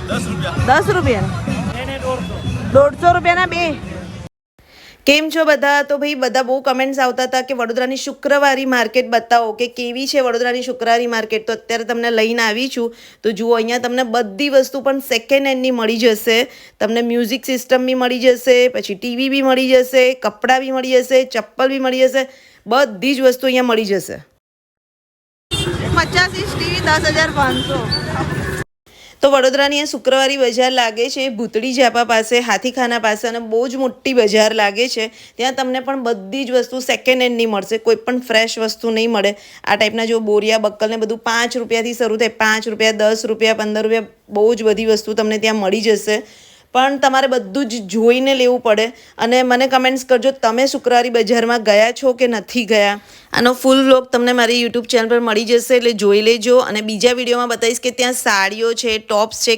10 રૂપિયા 150 રૂપિયાના બે. કેમ છો બધા? તો ભાઈ બધા બહુ કમેન્ટ્સ આવતા હતા કે વડોદરાની શુક્રવારી માર્કેટ બતાવો કે કેવી છે વડોદરાની શુક્રવારી માર્કેટ. તો અત્યારે તમને લઈને આવી છું. તો જુઓ, અહીંયા તમને બધી વસ્તુ પણ સેકન્ડ હેન્ડની મળી જશે. તમને મ્યુઝિક સિસ્ટમ બી મળી જશે, પછી ટીવી બી મળી જશે, કપડાં બી મળી જશે, ચપ્પલ બી મળી જશે. બધી જ વસ્તુ અહીંયા મળી જશે. 50 ઇંચ ટીવી 10,500. તો વડોદરાની આ શુક્રવારી બજાર લાગે છે ભૂતળી ઝાપા પાસે, હાથીખાના પાસે, અને બહુ જ મોટી બજાર લાગે છે. ત્યાં તમને પણ બધી જ વસ્તુ સેકન્ડ હેન્ડની મળશે, કોઈ પણ ફ્રેશ વસ્તુ નહીં મળે. આ ટાઈપના જો બોરિયા બક્કલ ને બધું 5 રૂપિયાથી શરૂ થાય. 5 રૂપિયા, 10 રૂપિયા, 15 રૂપિયા, બહુ જ બધી વસ્તુ તમને ત્યાં મળી જશે. પણ તમારે બધું જ જોઈને લેવું પડે. અને મને કમેન્ટ્સ કરજો તમે શુક્રવારી બજારમાં ગયા છો કે નથી ગયા. આનો ફૂલ વ્લોગ તમને મારી યુટ્યુબ ચેનલ પર મળી જશે, એટલે જોઈ લેજો. અને બીજા વિડીયોમાં બતાવીશ કે ત્યાં સાડીઓ છે, ટોપ્સ છે,